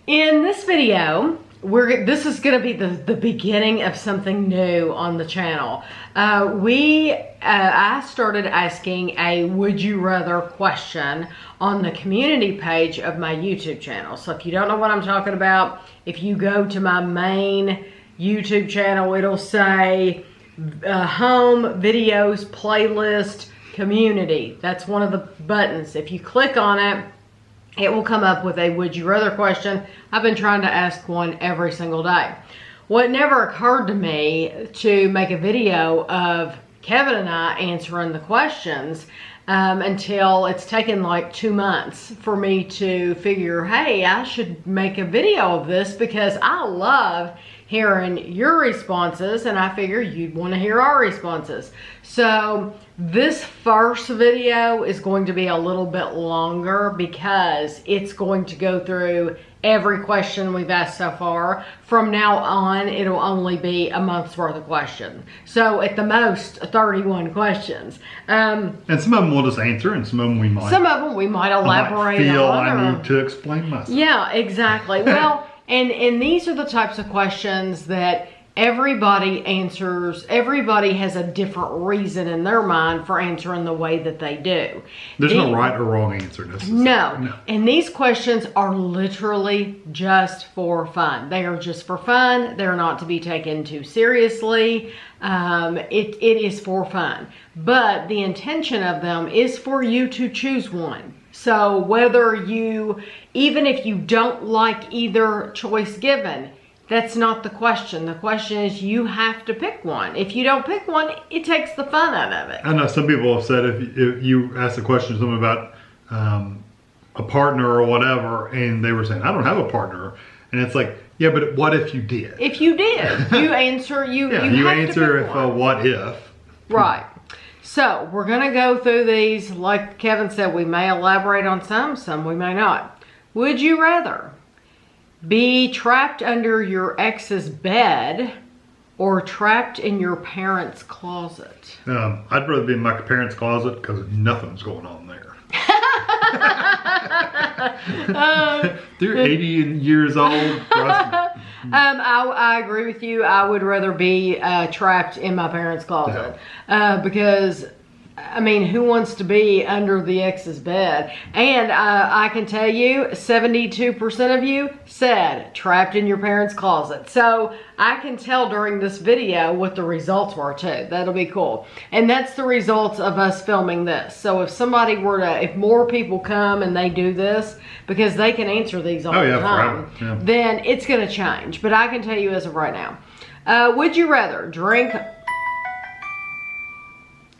In this video, this is going to be the beginning of something new on the channel. I started asking a would you rather question on the community page of my YouTube channel. So if you don't know what I'm talking about, if you go to my main YouTube channel, it'll say home, videos, playlist, community. That's one of the buttons. If you click on it, it will come up with a would you rather question. I've been trying to ask one every single day. What never occurred to me to make a video of Kevin and I answering the questions until it's taken like 2 months for me to figure, hey, I should make a video of this because I love hearing your responses and I figure you'd want to hear our responses. So this first video is going to be a little bit longer because it's going to go through every question we've asked so far. From now on, it'll only be a month's worth of questions. So at the most, 31 questions. And some of them we'll just answer, and some of them we might. Some of them we might elaborate on. I need to explain myself. Yeah, exactly. Well, and these are the types of questions that everybody answers. Everybody has a different reason in their mind for answering the way that they do. There's no right or wrong answer necessarily. No. And these questions are literally just for fun. They are just for fun. They're not to be taken too seriously. It is for fun. But the intention of them is for you to choose one. So whether even if you don't like either choice given, that's not the question. The question is you have to pick one. If you don't pick one, it takes the fun out of it. I know some people have said if you ask a question to someone about a partner or whatever, and they were saying, I don't have a partner. And it's like, yeah, but what if you did? If you did, you answer, you answer if what if. Right. So we're going to go through these. Like Kevin said, we may elaborate on some we may not. Would you rather be trapped under your ex's bed or trapped in your parents' closet? I'd rather be in my parents' closet because nothing's going on there. They're 80 years old. I agree with you. I would rather be trapped in my parents' closet because, I mean, who wants to be under the ex's bed? And I can tell you, 72% of you said trapped in your parents' closet. So I can tell during this video what the results were too. That'll be cool. And that's the results of us filming this. So if somebody were to, if more people come and they do this, because they can answer these all the time, then it's going to change. But I can tell you as of right now. Would you rather drink...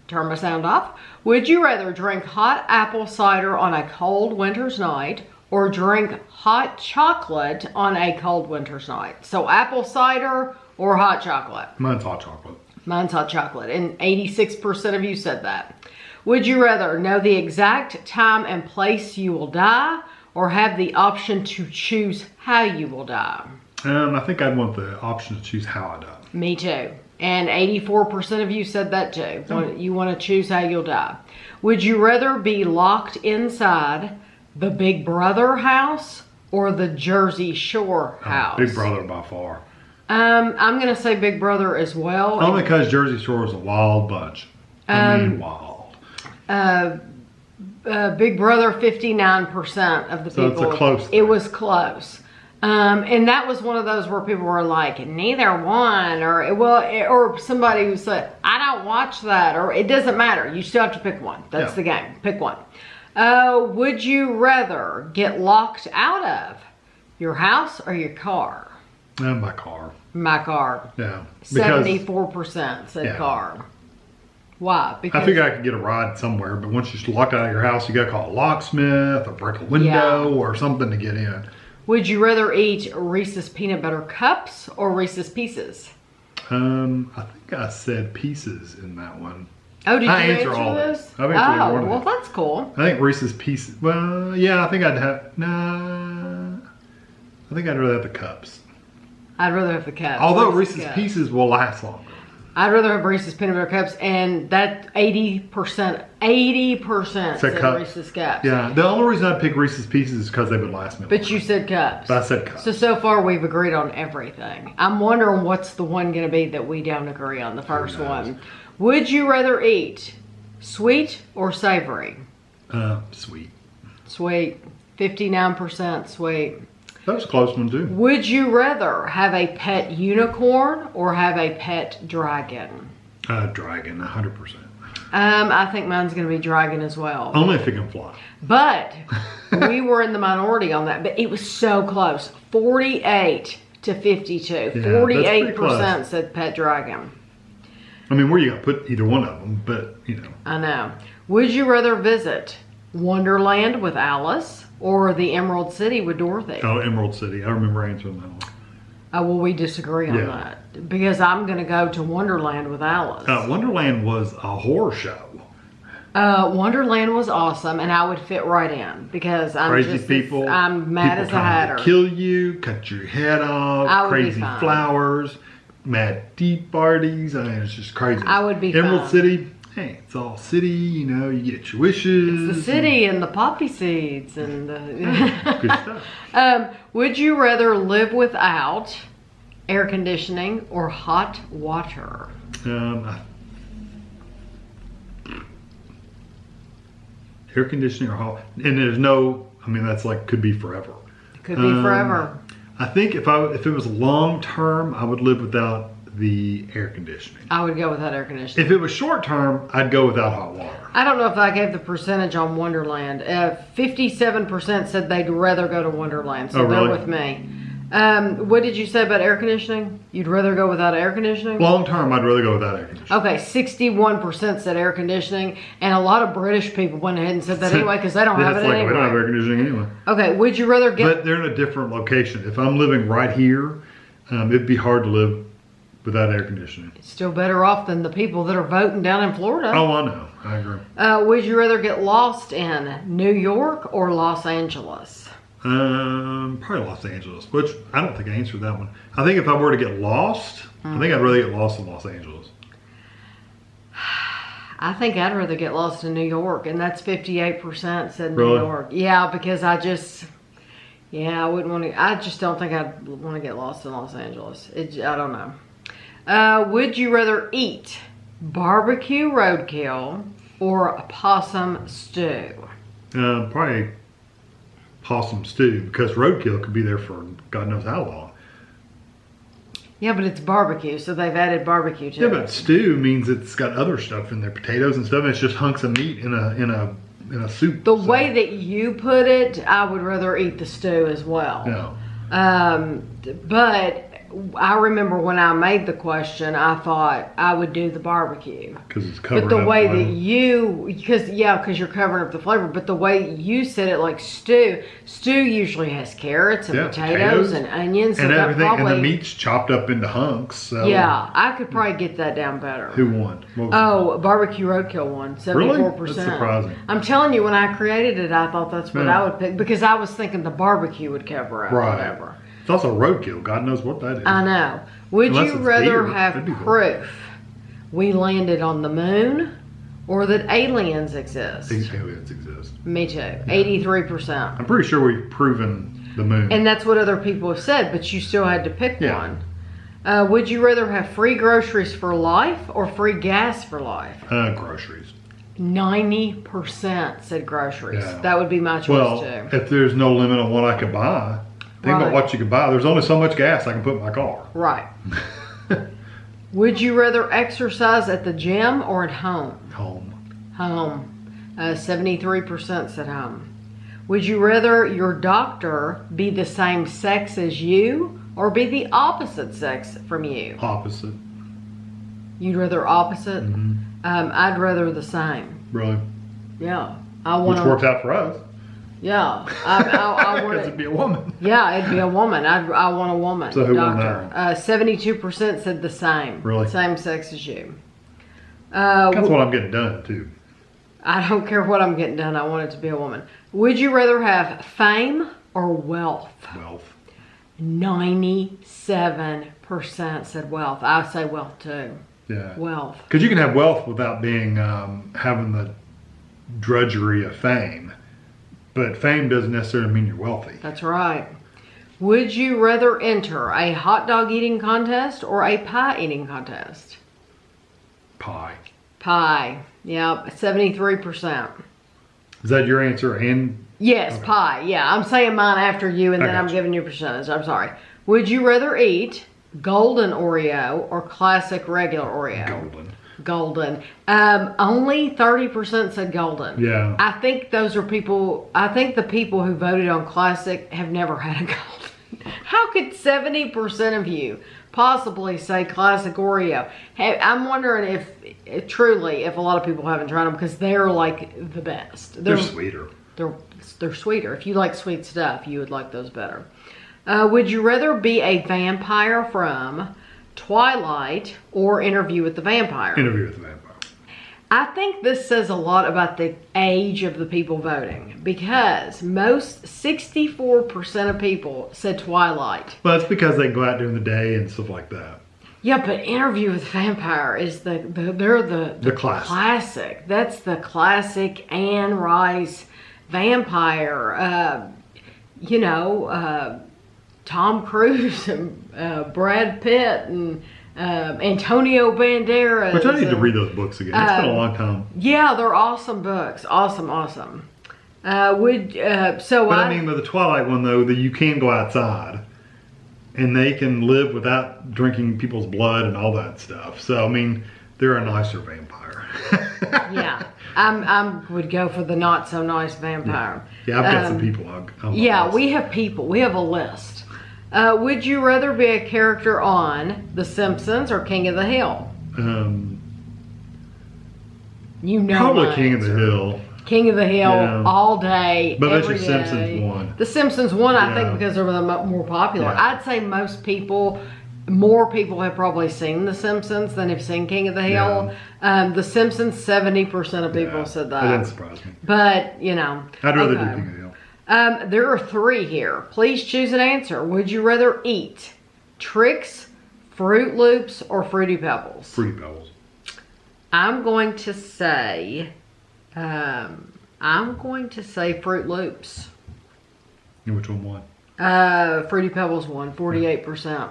Turn my sound off. Would you rather drink hot apple cider on a cold winter's night or drink hot chocolate on a cold winter's night? So apple cider or hot chocolate? Mine's hot chocolate. Mine's hot chocolate. And 86% of you said that. Would you rather know the exact time and place you will die or have the option to choose how you will die? I think I'd want the option to choose how I die. Me too. And 84% of you said that too. You want to choose how you'll die. Would you rather be locked inside the Big Brother house or the Jersey Shore house? Big Brother by far. I'm going to say Big Brother as well. Only because Jersey Shore is a wild bunch. I mean, wild. Big Brother, 59% of the people. So it's a close thing. It was close. And that was one of those where people were like, neither one, or somebody who said, I don't watch that, or it doesn't matter. You still have to pick one. That's the game. Pick one. Would you rather get locked out of your house or your car? My car. My car. Yeah. 74% said car. Why? Because I figure I could get a ride somewhere, but once you're locked out of your house, you got to call a locksmith or break a window or something to get in. Would you rather eat Reese's Peanut Butter Cups or Reese's Pieces? I think I said Pieces in that one. Oh, did you answer all this? I've answered one of well, that's cool. I think Reese's Pieces. Well, yeah, I think I'd have. Nah, I think I'd rather have the cups. I'd rather have the cups. Although Reese's Pieces will last longer. I'd rather have Reese's peanut butter cups, and that 80% said cups. Reese's cups. Yeah, the only reason I pick Reese's Pieces is because they would last me longer. But you said cups. But I said cups. So far we've agreed on everything. I'm wondering what's the one going to be that we don't agree on, the first one. Would you rather eat sweet or savory? Sweet. Sweet. 59% sweet. That was a close one too. Would you rather have a pet unicorn or have a pet dragon? Dragon, 100%. I think mine's going to be dragon as well. Only if it can fly. But we were in the minority on that. But it was so close. 48 to 52. Yeah, 48% said pet dragon. I mean, where you got to put either one of them, but you know. I know. Would you rather visit Wonderland with Alice or the Emerald City with Dorothy? Oh, Emerald City. I remember answering that one. Well, we disagree on that. Because I'm going to go to Wonderland with Alice. Wonderland was a horror show. Wonderland was awesome, and I would fit right in because I'm crazy people. I'm mad as a hatter. Kill you, cut your head off. Crazy flowers, mad tea parties. I mean, it's just crazy. I would be Emerald City. Hey, it's all city. You know, you get your wishes. It's the city and the poppy seeds and the good stuff. Would you rather live without air conditioning or hot water? Air conditioning or hot, and there's no. I mean, that's like could be forever. It could be forever. I think if it was long term, I would live without the air conditioning. I would go without air conditioning. If it was short term, I'd go without hot water. I don't know if I gave the percentage on Wonderland. 57% said they'd rather go to Wonderland, so they're with me. What did you say about air conditioning? You'd rather go without air conditioning? Long term, I'd rather go without air conditioning. Okay, 61% said air conditioning, and a lot of British people went ahead and said that anyway because they don't have it anyway. We don't have air conditioning anyway. Okay, would you rather get... But they're in a different location. If I'm living right here, it'd be hard to live without air conditioning. It's still better off than the people that are voting down in Florida. Oh, I know. I agree. Would you rather get lost in New York or Los Angeles? Probably Los Angeles, which I don't think I answered that one. I think if I were to get lost, I think I'd rather get lost in Los Angeles. I think I'd rather get lost in New York, and that's 58% said New York. Yeah, because I wouldn't want to. I just don't think I'd want to get lost in Los Angeles. I don't know. Would you rather eat barbecue roadkill or a possum stew? Probably possum stew, because roadkill could be there for God knows how long. Yeah, but it's barbecue, so they've added barbecue to it. Yeah, but stew means it's got other stuff in there, potatoes and stuff. And it's just hunks of meat in a soup. The way that you put it, I would rather eat the stew as well. Yeah. But I remember when I made the question, I thought I would do the barbecue. Because it's covered up. But the way that because you're covering up the flavor. But the way you said it, like stew usually has carrots and potatoes and onions and everything, and the meat's chopped up into hunks. So. Yeah, I could probably get that down better. Who won? Barbecue roadkill won, 74%. Really? That's surprising. I'm telling you, when I created it, I thought that's what I would pick because I was thinking the barbecue would cover up whatever. It's also roadkill. God knows what that is. I know. Would you rather have proof we landed on the moon or that aliens exist? Aliens exist. Me too. 83%. I'm pretty sure we've proven the moon. And that's what other people have said, but you still had to pick one. Would you rather have free groceries for life or free gas for life? Groceries. 90% said groceries. Yeah. That would be my choice too. If there's no limit on what I could buy. Think about what you can buy. There's only so much gas I can put in my car. Right. Would you rather exercise at the gym or at home? Home. 73% said home. Would you rather your doctor be the same sex as you or be the opposite sex from you? Opposite. You'd rather opposite? Mm-hmm. I'd rather the same. Really? Yeah. Which works out for us. Yeah, I want it'd be a woman. Yeah, it'd be a woman. I want a woman. So who doctor. 72% said the same. Really? Same sex as you. That's what I'm getting done too. I don't care what I'm getting done. I want it to be a woman. Would you rather have fame or wealth? Wealth. 97% said wealth. I say wealth too. Yeah. Wealth. Because you can have wealth without being having the drudgery of fame, but fame doesn't necessarily mean you're wealthy. That's right. Would you rather enter a hot dog eating contest or a pie eating contest? Pie. Pie. Yep, 73%. Is that your answer? And Yes, okay. Pie. Yeah, I'm saying mine after you, and I then I'm got you. giving you a percentage. I'm sorry. Would you rather eat golden Oreo or classic regular Oreo? Golden. Golden. Only 30% said golden. Yeah. I think those are people. I think the people who voted on classic have never had a golden. How could 70% of you possibly say classic Oreo? Hey, I'm wondering if truly, if a lot of people haven't tried them because they're like the best. They're sweeter. They're sweeter. If you like sweet stuff, you would like those better. Would you rather be a vampire from Twilight or Interview with the Vampire? Interview with the Vampire. I think this says a lot about the age of the people voting because 64% of people said Twilight. Well, that's because they go out during the day and stuff like that. Yeah, but Interview with the Vampire is they're the classic. That's the classic Anne Rice vampire. Tom Cruise and Brad Pitt and Antonio Banderas. Which I need to read those books again. It's been a long time. Yeah, they're awesome books. Awesome. But I mean, with the Twilight one though, that you can go outside, and they can live without drinking people's blood and all that stuff. So I mean, they're a nicer vampire. Yeah, I would go for the not so nice vampire. Yeah, I've got some people. We have people. We have a list. Would you rather be a character on The Simpsons or King of the Hill? Probably King of the Hill. King of the Hill all day, but every that's day. Simpsons won. The Simpsons won, I think, because they were the more popular. Yeah. I'd say more people have probably seen The Simpsons than have seen King of the Hill. The Simpsons, 70% of people said that. That didn't surprise me. But, I'd rather do King of the Hill. there are 3 here. Please choose an answer. Would you rather eat Trix, Fruit Loops, or Fruity Pebbles? Fruity Pebbles. I'm going to say Fruit Loops. And which one won? Fruity Pebbles won 48%.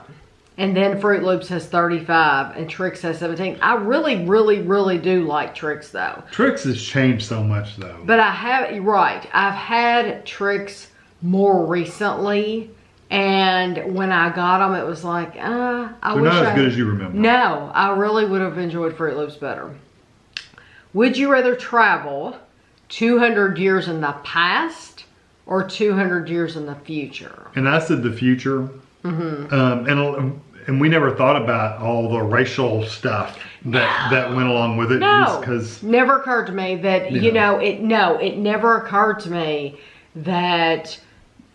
And then Fruit Loops has 35 and Trix has 17. I really, really, really do like Trix though. Trix has changed so much though. But I've had Trix more recently, and when I got them, it was like, They're not as good as you remember. No, I really would have enjoyed Fruit Loops better. Would you rather travel 200 years in the past or 200 years in the future? And I said the future. Mm-hmm. And we never thought about all the racial stuff that went along with it. No, because never occurred to me that it never occurred to me that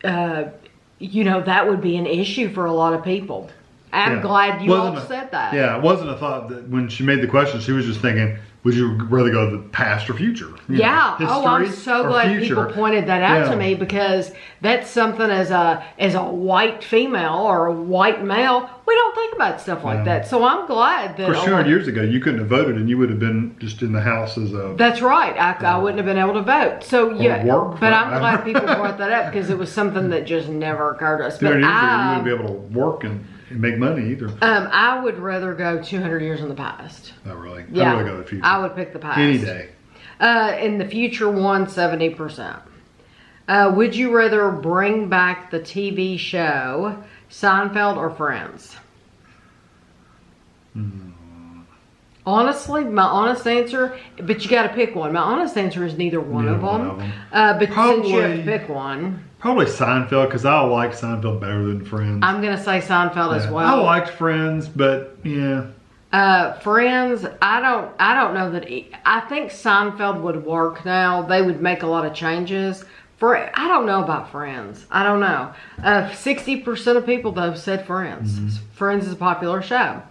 that would be an issue for a lot of people. I'm glad you all said that. Yeah, it wasn't a thought that when she made the question, she was just thinking, would you rather go to the past or future? I'm so glad people pointed that out to me, because that's something as a white female or a white male, we don't think about stuff like that. So I'm glad that. Of course, 200 years ago, you couldn't have voted, and you would have been just in the house as a. That's right. I wouldn't have been able to vote. So I'm glad people brought that up, because it was something that just never occurred to us. 200 years ago, you wouldn't be able to work and make money either. I would rather go 200 years in the past. Oh, really? Yeah. I'd rather go to the future. I would pick the past. Any day. In the future, 70%. Would you rather bring back the TV show Seinfeld or Friends? Honestly, my honest answer, but you got to pick one. My honest answer is neither one of them. But since you have to pick one. Probably Seinfeld, because I like Seinfeld better than Friends. I'm going to say Seinfeld as well. I liked Friends, but yeah. Friends, I don't know that. I think Seinfeld would work now. They would make a lot of changes. I don't know about Friends. I don't know. 60% of people though said Friends. Mm-hmm. Friends is a popular show.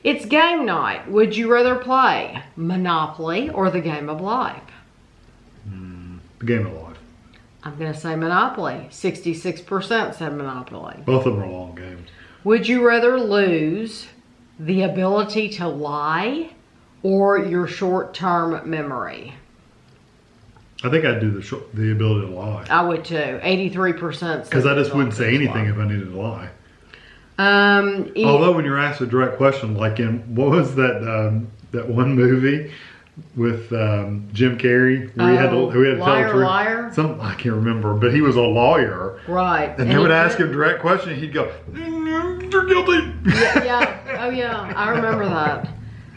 It's game night. Would you rather play Monopoly or the Game of Life? The Game of Life. I'm going to say Monopoly. 66% said Monopoly. Both of them are long games. Would you rather lose the ability to lie or your short-term memory? I think I'd do the ability to lie. I would too. 83%. Because I just wouldn't say anything if I needed to lie. Um, Although when you're asked a direct question, like in, what was that that one movie with Jim Carrey where he had to tell the truth? Liar? Something I can't remember, but he was a lawyer. Right. And they would ask him a direct question, he'd go, "You're guilty." Yeah. Oh yeah, I remember that.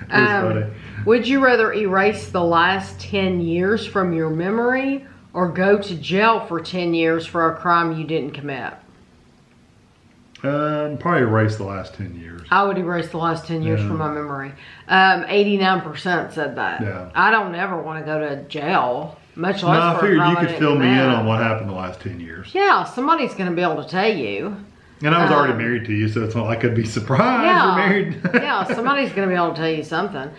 It was funny. Would you rather erase the last 10 years from your memory or go to jail for 10 years for a crime you didn't commit? Probably erase the last 10 years. I would erase the last 10 years from my memory. 89% said that. Yeah. I don't ever want to go to jail, much less I for a figured crime you I could didn't fill me in commit. on what happened the last 10 years. Yeah, somebody's going to be able to tell you. And I was already married to you, so it's not like I'd be surprised you're married. Yeah, somebody's going to be able to tell you something.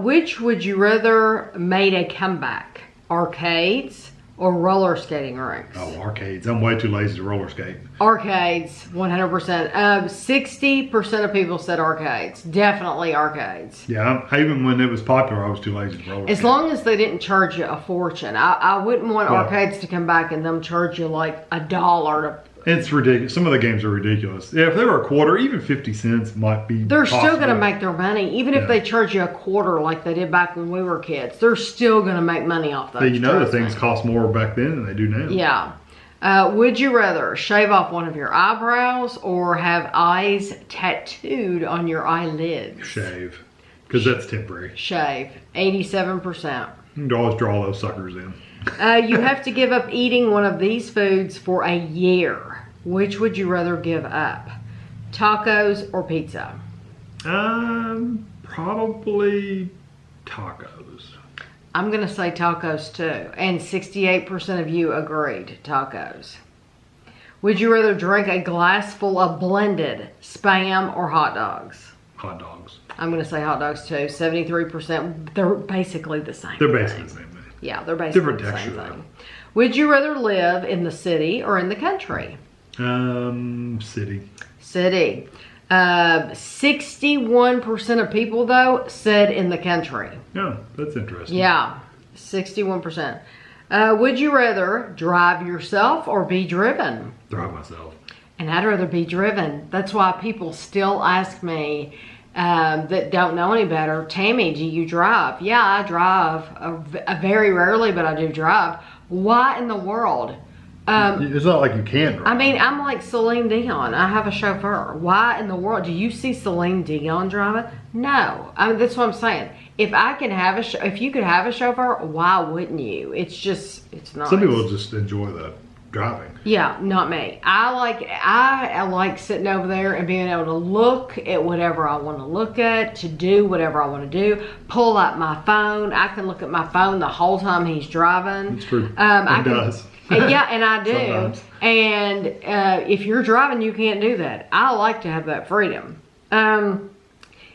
Which would you rather made a comeback? Arcades or roller skating rinks? Oh, arcades. I'm way too lazy to roller skate. Arcades, 100%. 60% of people said arcades. Definitely arcades. Yeah, even when it was popular, I was too lazy to roller skate. As long as they didn't charge you a fortune. I wouldn't want arcades to come back and them charge you like $1 to... It's ridiculous. Some of the games are ridiculous. Yeah, if they were a quarter, even 50 cents might be They're possible. still going to make their money. Even if they charge you a quarter like they did back when we were kids, they're still going to make money off those. You know the things cost more back then than they do now. Yeah. Would you rather shave off one of your eyebrows or have eyes tattooed on your eyelids? Shave. Because that's temporary. Shave. 87%. You can always draw those suckers in. You have to give up eating one of these foods for a year. Which would you rather give up? Tacos or pizza? Probably tacos. I'm going to say tacos too. And 68% of you agreed tacos. Would you rather drink a glass full of blended Spam or hot dogs? Hot dogs. I'm going to say hot dogs too. 73%. They're basically the same. They're basically the same thing. Yeah, they're basically the same thing. Would you rather live in the city or in the country? City. City. 61% of people, though, said in the country. Yeah, that's interesting. Yeah, 61%. Would you rather drive yourself or be driven? Drive myself. And I'd rather be driven. That's why people still ask me that don't know any better, Tammy, do you drive? Yeah, I drive. Very rarely, but I do drive. Why in the world? It's not like you can't drive. I mean, I'm like Celine Dion. I have a chauffeur. Why in the world? Do you see Celine Dion driving? No. I mean, that's what I'm saying. If I can have if you could have a chauffeur, why wouldn't you? It's just, it's not. Some people just enjoy the driving. Yeah, not me. I like sitting over there and being able to look at whatever I want to look at, to do whatever I want to do, pull out my phone. I can look at my phone the whole time he's driving. It's true. It does. Yeah, and I do. Sometimes. And if you're driving, you can't do that. I like to have that freedom.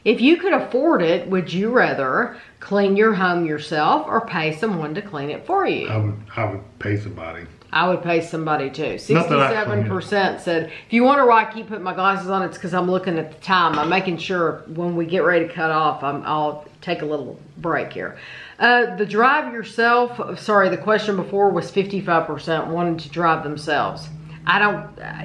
If you could afford it, would you rather clean your home yourself or pay someone to clean it for you? I would pay somebody. I would pay somebody too. Not that I 67% said, if you wonder why I keep putting my glasses on, it's because I'm looking at the time. I'm making sure when we get ready to cut off, I'll take a little break here. The drive yourself, the question before was 55% wanted to drive themselves.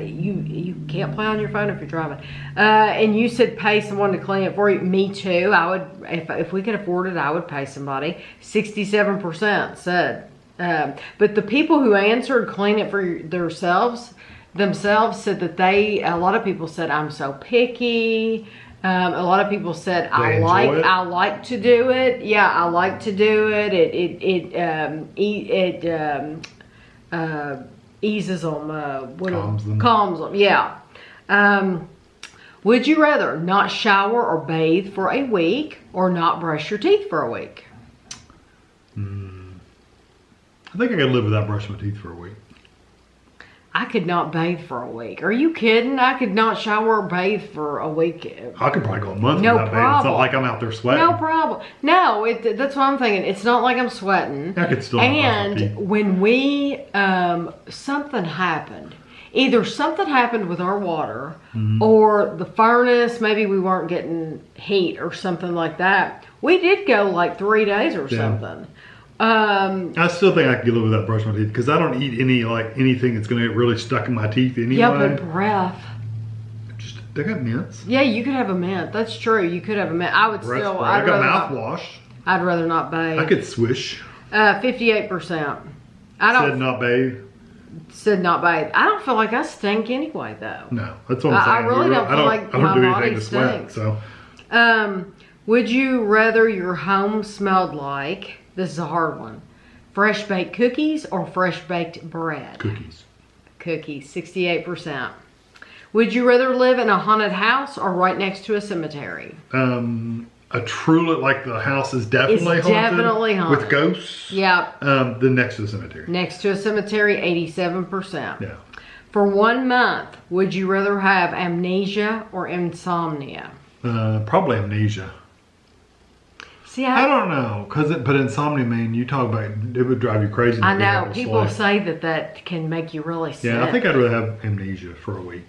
You can't play on your phone if you're driving. And you said pay someone to clean it for you. Me too. I would, if we could afford it, I would pay somebody. 67% said. But the people who answered clean it for themselves said that a lot of people said, I'm so picky. A lot of people said, I like to do it. Yeah, I like to do it. It eases them. Calms them. Yeah. Would you rather not shower or bathe for a week or not brush your teeth for a week? I think I could live without brushing my teeth for a week. I could not bathe for a week. Are you kidding? I could not shower or bathe for a week. I could probably go a month without bathing. It's not like I'm out there sweating. No problem. No, that's what I'm thinking. It's not like I'm sweating. I could still not brush my teeth. And when we, something happened. Either something happened with our water or the furnace, maybe we weren't getting heat or something like that. We did go like 3 days or something. I still think I could live without brushing my teeth because I don't eat anything that's going to get really stuck in my teeth anyway. Yeah, but breath. They got mints. Yeah, you could have a mint. That's true. You could have a mint. I would still. I got mouthwash. I'd rather not bathe. I could swish. 58%. I don't. Said not bathe. Said not bathe. I don't feel like I stink anyway, though. No, that's what I'm saying. I really don't feel like my body stinks. So. Would you rather your home smelled like? This is a hard one. Fresh baked cookies or fresh baked bread? Cookies. Cookies. 68%. Would you rather live in a haunted house or right next to a cemetery? A truly, like the house is definitely it's haunted. Definitely haunted. With ghosts? Yeah. The next to the cemetery. Next to a cemetery, 87%. Yeah. For 1 month, would you rather have amnesia or insomnia? Probably amnesia. See, I don't know, but insomnia, man, you talk about it would drive you crazy. I know people say that can make you really sick. Yeah, I think I'd rather have amnesia for a week.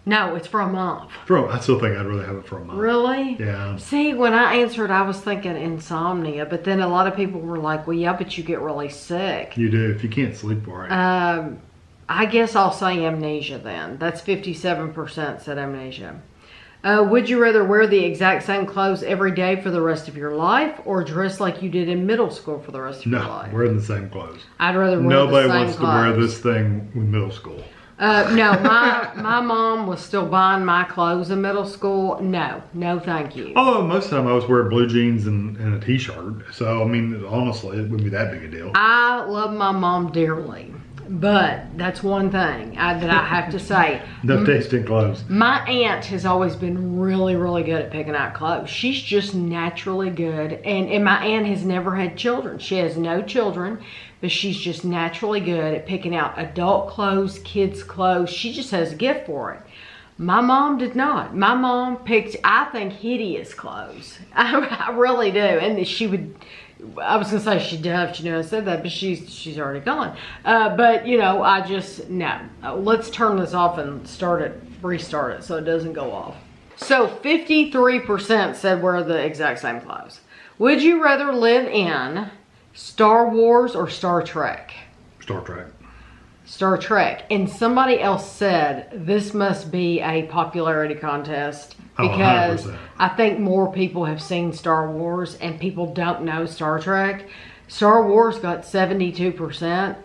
No, it's for a month. I still think I'd rather have it for a month. Really? Yeah. See, when I answered, I was thinking insomnia, but then a lot of people were like, "Well, yeah, but you get really sick." You do if you can't sleep for it. I guess I'll say amnesia then. That's 57% said amnesia. Would you rather wear the exact same clothes every day for the rest of your life or dress like you did in middle school for the rest of your life? No, wearing the same clothes. I'd rather wear Nobody the same wants clothes. to wear this thing in middle school. No, my mom was still buying my clothes in middle school. No, thank you. Although most of the time I was wearing blue jeans and a t-shirt. So, I mean, honestly, it wouldn't be that big a deal. I love my mom dearly. But that's one thing that I have to say. No taste in clothes. My aunt has always been really, really good at picking out clothes. She's just naturally good. And my aunt has never had children. She has no children, but she's just naturally good at picking out adult clothes, kids' clothes. She just has a gift for it. My mom did not. My mom picked, I think, hideous clothes. I really do. And she would... I was gonna say she does, I said that, but she's already gone. But I just no. Let's turn this off and restart it, so it doesn't go off. So 53% said wear the exact same clothes. Would you rather live in Star Wars or Star Trek? Star Trek. Star Trek. And somebody else said this must be a popularity contest because I think more people have seen Star Wars and people don't know Star Trek. Star Wars got 72%.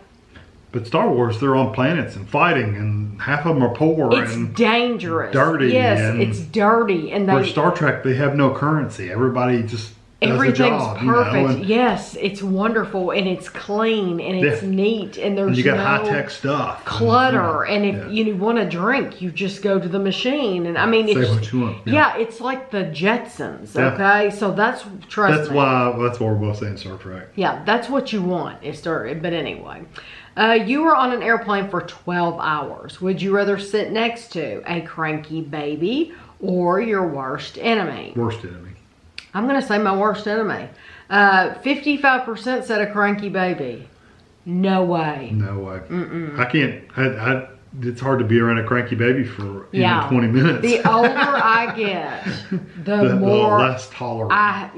But Star Wars, they're on planets and fighting, and half of them are poor and dangerous. Dirty. Yes, it's dirty. And for Star Trek, they have no currency. Everybody just everything's job, perfect. Yes, it's wonderful and it's clean and it's neat and there's you got no high-tech stuff, clutter. And if you want a drink, you just go to the machine. And I mean, say what you want. Yeah, it's like the Jetsons. Okay, so that's that's what we're both saying. Star Trek. Yeah, that's what you want. But anyway, you were on an airplane for 12 hours. Would you rather sit next to a cranky baby or your worst enemy? Worst enemy. I'm going to say my worst enemy. 55% said a cranky baby. No way. No way. I can't. It's hard to be around a cranky baby for even 20 minutes. The older I get, the more less tolerant. I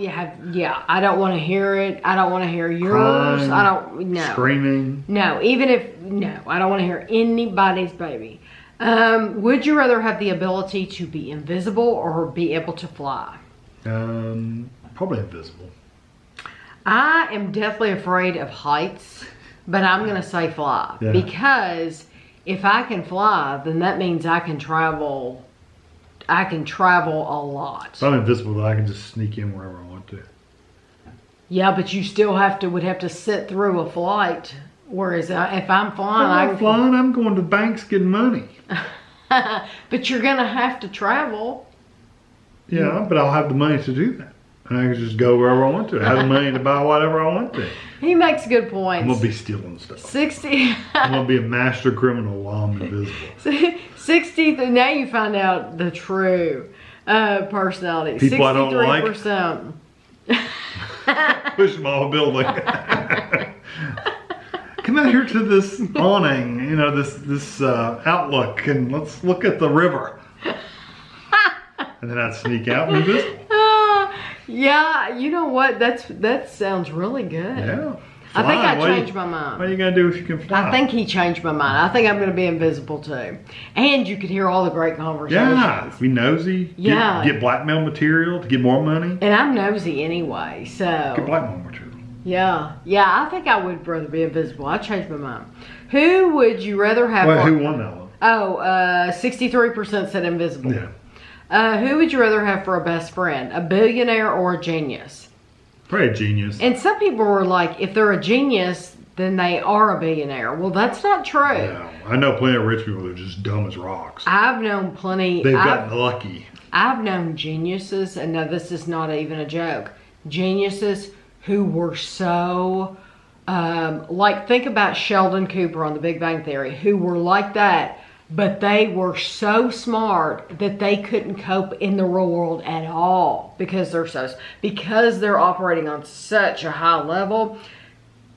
don't want to hear it. I don't want to hear yours. Crying, I don't. No. Screaming. No. I don't want to hear anybody's baby. Would you rather have the ability to be invisible or be able to fly? Probably invisible. I am definitely afraid of heights, but I'm going to say fly because if I can fly, then that means I can travel. I can travel a lot. If I'm invisible, then I can just sneak in wherever I want to. Yeah, but you still would have to sit through a flight. Whereas if I'm flying, I'm going to banks getting money. But you're going to have to travel. Yeah, but I'll have the money to do that. And I can just go wherever I want to. I have the money to buy whatever I want to. He makes good points. I'm going to be stealing stuff. 60. I'm going to be a master criminal while I'm invisible. 60. Now you find out the true personality. People 63%. I don't like. Push them off a building. come out here to this awning, you know, this outlook, and let's look at the river. And then I'd sneak out and be invisible. Yeah, you know what? That sounds really good. Yeah. I think I changed my mind. What are you going to do if you can fly? I think he changed my mind. I think I'm going to be invisible too. And you could hear all the great conversations. Yeah, be nosy. Yeah. Get blackmail material to get more money. And I'm nosy anyway, so. Get blackmail material. Yeah. Yeah, I think I would rather be invisible. I changed my mind. Who would you rather have? Well, who won that one? Oh, 63% said invisible. Yeah. Who would you rather have for a best friend? A billionaire or a genius? Probably a genius. And some people were like, if they're a genius, then they are a billionaire. Well, that's not true. No, I know plenty of rich people that are just dumb as rocks. I've known plenty. They've gotten lucky. I've known geniuses, and now this is not even a joke, geniuses who were so, like, think about Sheldon Cooper on The Big Bang Theory, who were like that, but they were so smart that they couldn't cope in the real world at all because they're operating on such a high level.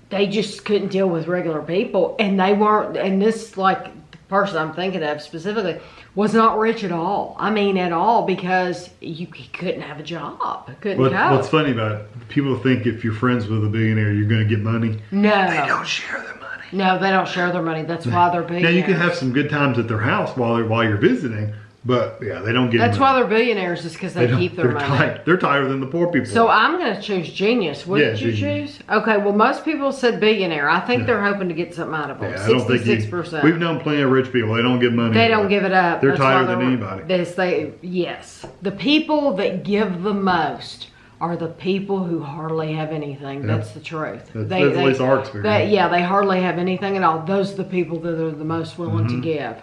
They just couldn't deal with regular people, and they weren't. And this, like, the person I'm thinking of specifically was not rich at all. I mean, at all, because he couldn't have a job. Couldn't cope. What's funny about it, people think if you're friends with a billionaire, you're going to get money. No, they don't share their money. No, they don't share their money. That's why they're billionaires. Now, you can have some good times at their house while you're visiting, but yeah, they don't get That's money. why they're billionaires, is because they keep their money. They're tighter than the poor people. So I'm going to choose genius. What did you choose? Okay, well, most people said billionaire. I think they're hoping to get something out of them. Yeah, I don't think 66%. We've known plenty of rich people. They don't get money. They don't give it up. They're tighter than anybody. Yes. The people that give the most are the people who hardly have anything. That's the truth. That's at least our experience. They hardly have anything at all. Those are the people that are the most willing to give.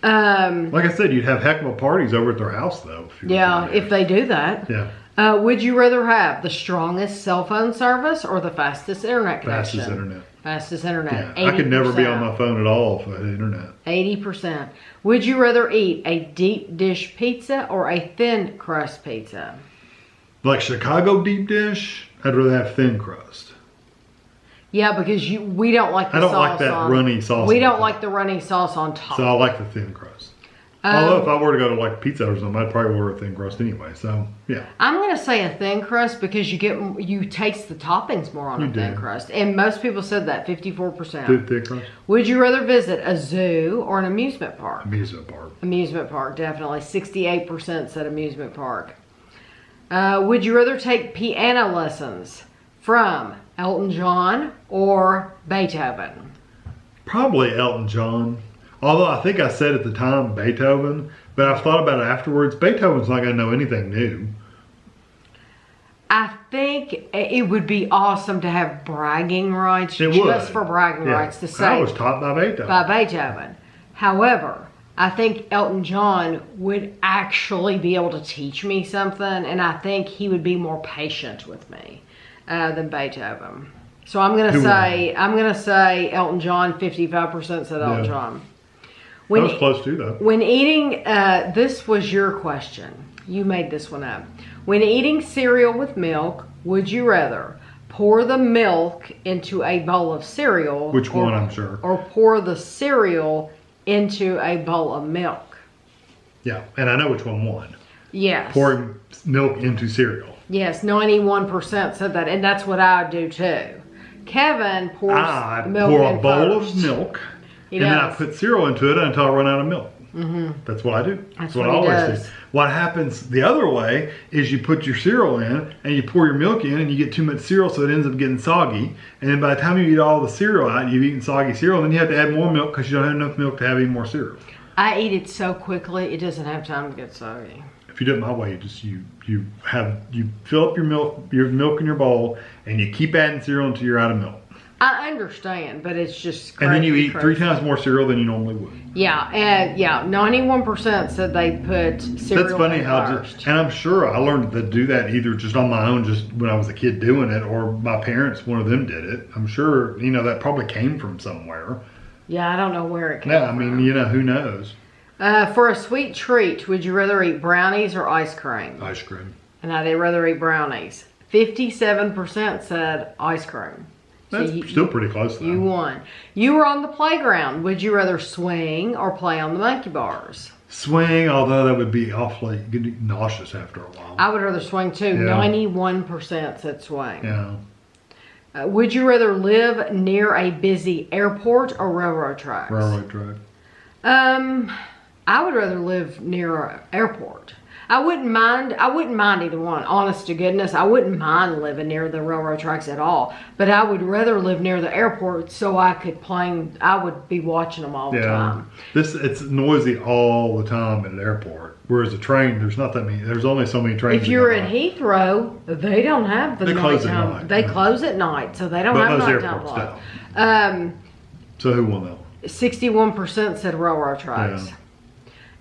Like I said, you'd have heck of a parties over at their house, though. If they do that. Yeah. Would you rather have the strongest cell phone service or the fastest internet connection? Fastest internet. Yeah. I could never be on my phone at all if I had internet. 80%. Would you rather eat a deep dish pizza or a thin crust pizza? Like Chicago deep dish, I'd rather have thin crust. Yeah, because we don't like the sauce. I don't like that runny sauce. We don't like the runny sauce on top. So I like the thin crust. Although if I were to go to like pizza or something, I'd probably order a thin crust anyway. So yeah. I'm gonna say a thin crust because you taste the toppings more on a thin crust, and most people said that 54%. Thick crust. Would you rather visit a zoo or an amusement park? Amusement park. Amusement park, definitely. 68% said amusement park. Would you rather take piano lessons from Elton John or Beethoven? Probably Elton John. Although I think I said at the time Beethoven, but I've thought about it afterwards. Beethoven's not going to know anything new. I think it would be awesome to have bragging rights, for bragging rights to say I was taught by Beethoven. However, I think Elton John would actually be able to teach me something, and I think he would be more patient with me than Beethoven. So I'm gonna say Elton John. 55% said Elton John. That was close too, though. When eating, this was your question. You made this one up. When eating cereal with milk, would you rather pour the milk into a bowl of cereal? Which one, I'm sure. Or pour the cereal into a bowl of milk? Yeah, and I know which one won. Yes. Pouring milk into cereal. Yes, 91% said that, and that's what I do too. Kevin pours milk in I pour a bowl of milk, and then I put cereal into it until I run out of milk. Mm-hmm. That's what I do. That's what I always do. What happens the other way is you put your cereal in and you pour your milk in and you get too much cereal, so it ends up getting soggy. And then by the time you eat all the cereal out, you've eaten soggy cereal, and then you have to add more milk because you don't have enough milk to have any more cereal. I eat it so quickly, it doesn't have time to get soggy. If you do it my way, you fill up your milk in your bowl and you keep adding cereal until you're out of milk. I understand, but it's just crazy. And then you eat 3 times more cereal than you normally would. Yeah, 91% said they put cereal. That's funny and I'm sure I learned to do that either just on my own, just when I was a kid doing it, or my parents, one of them did it. I'm sure, that probably came from somewhere. Yeah, I don't know where it came from. Yeah, I mean, who knows? For a sweet treat, would you rather eat brownies or ice cream? Ice cream. And I'd rather eat brownies. 57% said ice cream. That's still pretty close, though. You won. You were on the playground. Would you rather swing or play on the monkey bars? Swing, although that would be awfully nauseous after a while. I would rather swing too. Yeah. 91% said swing. Yeah. Would you rather live near a busy airport or railroad tracks? Railroad track. I would rather live near an airport. I wouldn't mind either one. Honest to goodness, I wouldn't mind living near the railroad tracks at all. But I would rather live near the airport so I would be watching them all the time. It's noisy all the time at an airport. Whereas a train, there's not that many. There's only so many trains. If you're at Heathrow, they don't have the nighttime. Close at night. They close at night, so they don't have nighttime light. So who won that? 61% said railroad tracks. Yeah.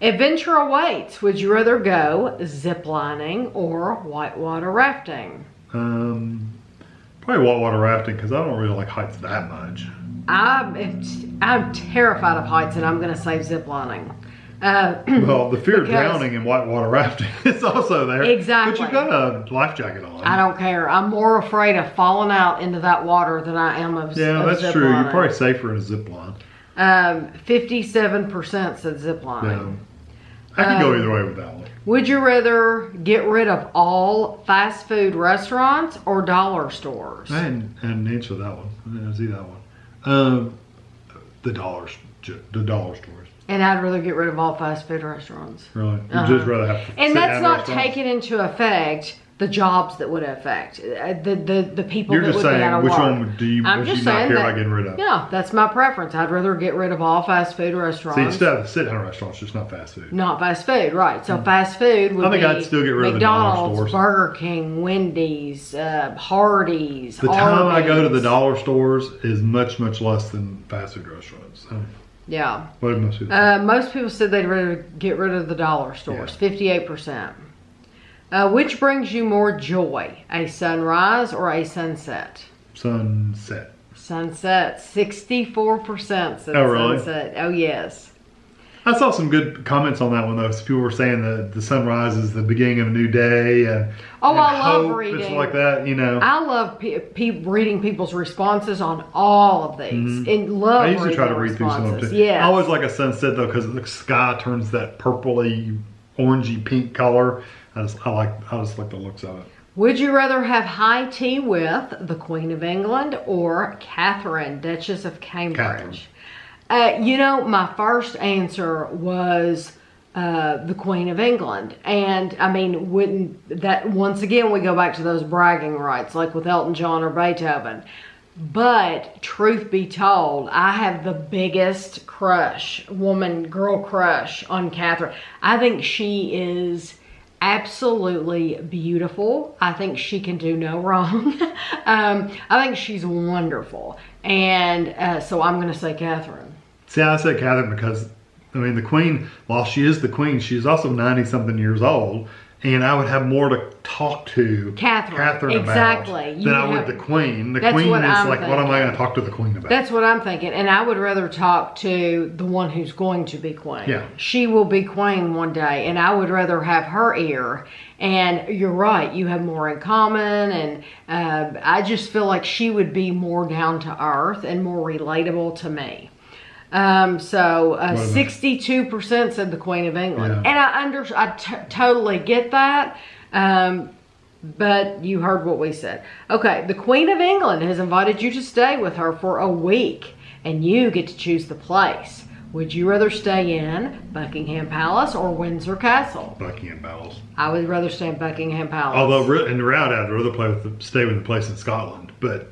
Adventure awaits. Would you rather go ziplining or whitewater rafting? Probably whitewater rafting because I don't really like heights that much. I'm terrified of heights, and I'm going to say ziplining. Well, the fear of drowning in whitewater rafting is also there. Exactly. But you've got a life jacket on. I don't care. I'm more afraid of falling out into that water than I am of Yeah, that's zip true. lining. You're probably safer in a zip line. 57% said zip lining. Yeah. I could go either way with that one. Would you rather get rid of all fast food restaurants or dollar stores? I hadn't answered that one. I didn't see that one. The dollar stores. And I'd rather get rid of all fast food restaurants. Really? You'd just rather have And that's not restaurants? taking into effect the jobs that would affect the people You're that just would be out of saying which work. one would you not care about getting rid of? Yeah, that's my preference. I'd rather get rid of all fast food restaurants. So you still have sit-down restaurants, just not fast food. Not fast food, right. So fast food would be I'd still get rid McDonald's, of the dollar stores. Burger King, Wendy's, Hardee's, The time Arby's. I go to the dollar stores is much, much less than fast food restaurants. So Yeah. what did most people say? Most people said they'd rather get rid of the dollar stores, 58%. Which brings you more joy, a sunrise or a sunset? Sunset. Sunset. 64% said Oh, really? sunset. Oh, yes. I saw some good comments on that one, though. People were saying that the sunrise is the beginning of a new day. And I hope, love reading. It's like that, you know. I love reading people's responses on all of these. And love I usually try to read responses. through some of them, too. Yes. I always like a sunset, though, because the sky turns that purpley, orangey pink color. I just like the looks of it. Would you rather have high tea with the Queen of England or Catherine, Duchess of Cambridge? My first answer was the Queen of England. And I mean, wouldn't that, once again, we go back to those bragging rights, like with Elton John or Beethoven. But truth be told, I have the biggest girl crush on Catherine. I think she is absolutely beautiful. I think she can do no wrong. I think she's wonderful. And so I'm going to say Catherine. See, I said Catherine because, I mean, the Queen, while she is the Queen, she's also 90-something years old. And I would have more to talk to Catherine exactly. about than I would the Queen. The Queen is like, what am I going to talk to the Queen about? That's what I'm thinking. And I would rather talk to the one who's going to be Queen. Yeah. She will be Queen one day, and I would rather have her ear. And you're right, you have more in common. And I just feel like she would be more down to earth and more relatable to me. 62% said the Queen of England. Yeah. And I totally get that. But you heard what we said. Okay, the Queen of England has invited you to stay with her for a week, and you get to choose the place. Would you rather stay in Buckingham Palace or Windsor Castle? Buckingham Palace. I would rather stay in Buckingham Palace. Although in the route, I'd rather stay with the place in Scotland, but.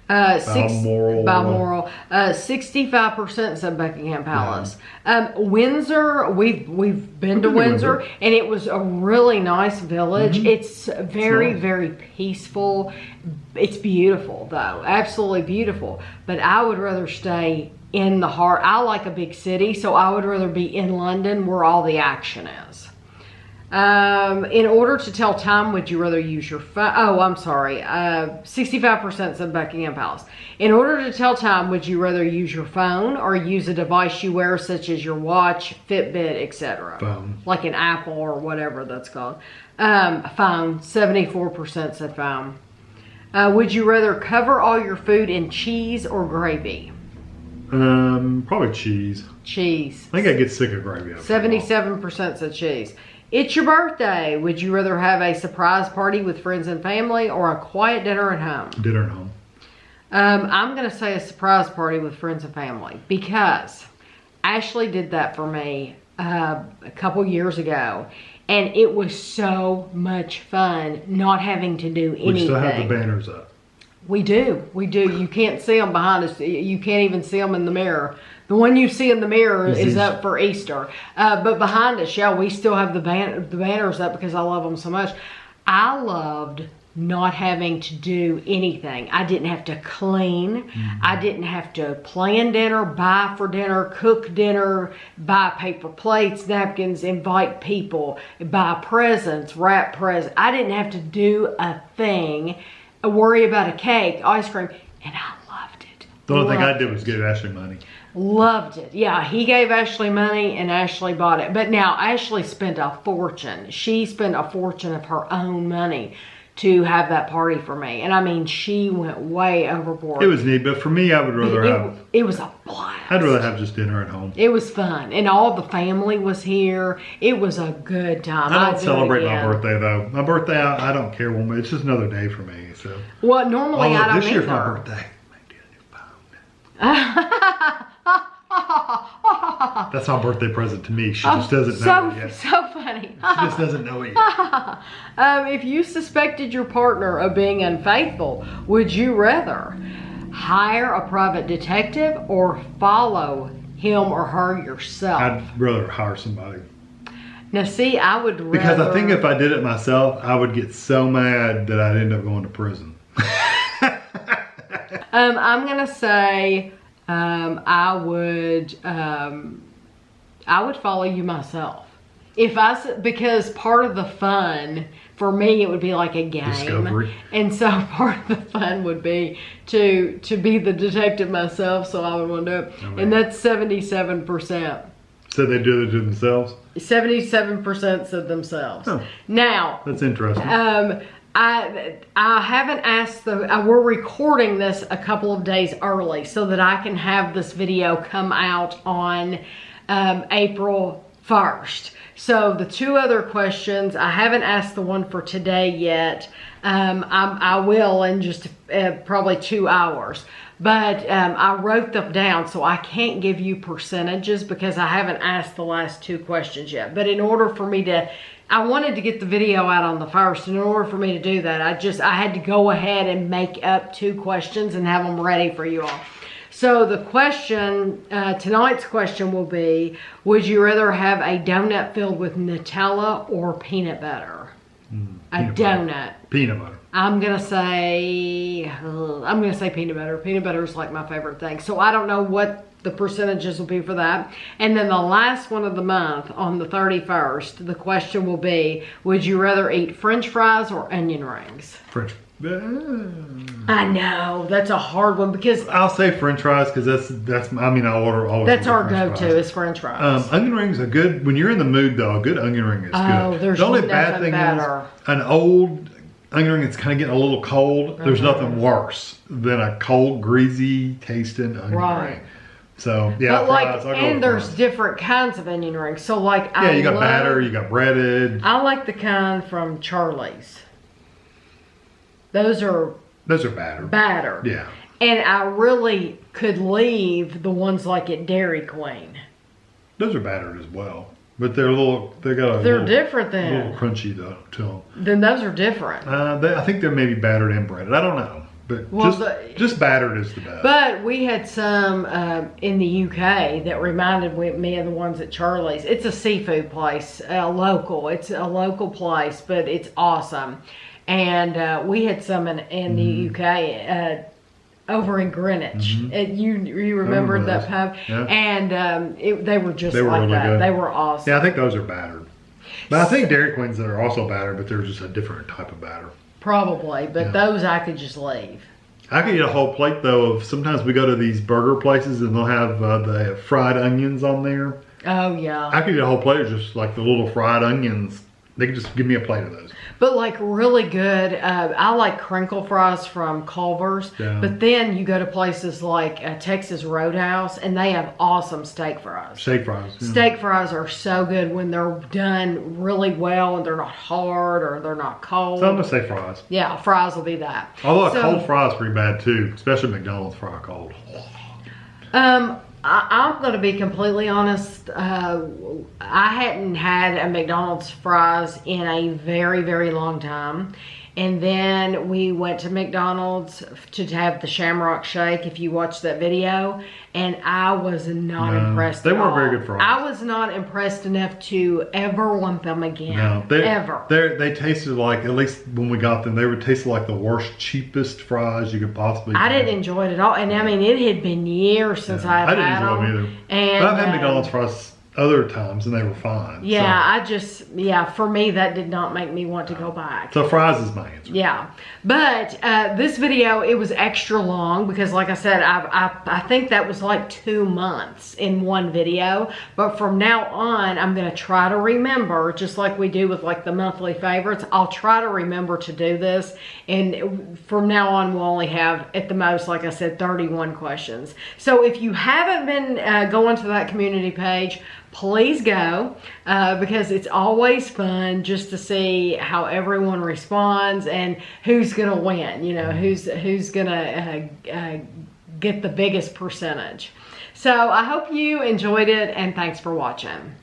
Balmoral. 65% said Buckingham Palace. Yeah. Windsor, we've been to Windsor, and it was a really nice village. Mm-hmm. It's very, very peaceful. It's beautiful, though. Absolutely beautiful. But I would rather stay in the heart. I like a big city, so I would rather be in London where all the action is. In order to tell time, would you rather use your phone? Oh, I'm sorry. 65% said Buckingham Palace. In order to tell time, would you rather use your phone or use a device you wear, such as your watch, Fitbit, etc.? Phone. Like an Apple or whatever that's called. Phone. 74% said phone. Would you rather cover all your food in cheese or gravy? Probably cheese. Cheese. I think I get sick of gravy. 77% said cheese. It's your birthday. Would you rather have a surprise party with friends and family or a quiet dinner at home? Dinner at home. I'm going to say a surprise party with friends and family because Ashley did that for me a couple years ago. And it was so much fun not having to do anything. We still have the banners up. We do. You can't see them behind us. You can't even see them in the mirror. The one you see in the mirror is up for Easter. But behind us, yeah, we still have the banners up because I love them so much. I loved not having to do anything. I didn't have to clean. I didn't have to plan dinner, buy for dinner, cook dinner, buy paper plates, napkins, invite people, buy presents, wrap presents. I didn't have to do a thing, worry about a cake, ice cream, and I loved it. The only thing I did was give Ashley money. Loved it. Yeah, he gave Ashley money and Ashley bought it. But now Ashley spent a fortune. She spent a fortune of her own money to have that party for me. And I mean, she went way overboard. It was neat, but for me, I would rather have... It was a blast. I'd rather have just dinner at home. It was fun. And all the family was here. It was a good time. I don't celebrate my birthday, though. My birthday, I don't care. It's just another day for me. So. Well, normally I don't this year either. for my birthday, I might get a new phone. That's my birthday present to me. She just doesn't know it yet. So funny. She just doesn't know it yet. If you suspected your partner of being unfaithful, would you rather hire a private detective or follow him or her yourself? I'd rather hire somebody. Now see, I would rather... Because I think if I did it myself, I would get so mad that I'd end up going to prison. I'm going to say... I would follow you myself. Because part of the fun for me, it would be like a game. Discovery. And so part of the fun would be to be the detective myself. So I would want to do it. Oh, and that's 77%. So they do it to themselves? 77% said themselves. Oh, now. That's interesting. I haven't asked we're recording this a couple of days early so that I can have this video come out on April 1st. So the two other questions, I haven't asked the one for today yet. I will in just probably 2 hours. But I wrote them down, so I can't give you percentages because I haven't asked the last two questions yet. But in order for me to... I wanted to get the video out on the 1st, and in order for me to do that, I had to go ahead and make up 2 questions and have them ready for you all. So the question, tonight's question will be, would you rather have a donut filled with Nutella or peanut butter? Peanut butter. Peanut butter. I'm gonna say peanut butter. Peanut butter is like my favorite thing. So I don't know what the percentages will be for that. And then the last one of the month, on the 31st, the question will be, would you rather eat French fries or onion rings? French. I know, that's a hard one because... I'll say French fries because I'll order always. That's our go-to is French fries. Onion rings are good. When you're in the mood though, a good onion ring is good. There's the only bad thing better. Is an old onion ring that's kind of getting a little cold. There's nothing worse than a cold, greasy tasting onion ring. So yeah, but fries, there's different kinds of onion rings. So you got batter, you got breaded. I like the kind from Charlie's. Those are battered. Battered. Yeah. And I really could leave the ones like at Dairy Queen. Those are battered as well, but they're different then. A little crunchy though to them. Then those are different. I think they're maybe battered and breaded. I don't know. But just battered is the best. But we had some in the UK that reminded me of the ones at Charlie's. It's a seafood place, local. It's a local place, but it's awesome. And we had some in the UK over in Greenwich. You remembered that pub? Yeah. And they were just like really that. Good. They were awesome. Yeah, I think those are battered. But I think Dairy Queens that are also battered, but they're just a different type of batter. Probably, but those I could just leave. I could eat a whole plate though of, sometimes we go to these burger places and they'll have the fried onions on there. Oh yeah. I could eat a whole plate of just like the little fried onions They can just give me a plate of those. But like really good, I like crinkle fries from Culver's. Yeah. But then you go to places like Texas Roadhouse and they have awesome steak fries. Steak fries. Yeah. Steak fries are so good when they're done really well and they're not hard or they're not cold. So I'm gonna say fries. Yeah, fries will be that. Although a cold fry is pretty bad too, especially McDonald's fry cold. I'm going to be completely honest. I hadn't had a McDonald's fries in a very, very long time. And then we went to McDonald's to have the Shamrock Shake, if you watched that video. And I was not impressed They at weren't all. very good fries. I was not impressed enough to ever want them again. No, ever. They tasted like, at least when we got them, they would taste like the worst, cheapest fries you could possibly I get. didn't enjoy it at all. And I mean, it had been years since I've I didn't had enjoy them. them either. And, but I've had McDonald's fries other times and they were fine. Yeah, for me, that did not make me want to go back. So fries is my answer. Yeah, but this video, it was extra long because like I said, I think that was like 2 months in one video. But from now on, I'm going to try to remember, just like we do with like the monthly favorites, I'll try to remember to do this. And from now on, we'll only have at the most, like I said, 31 questions. So if you haven't been going to that community page, please go because it's always fun just to see how everyone responds and who's gonna win, you know, who's gonna get the biggest percentage. So I hope you enjoyed it and thanks for watching.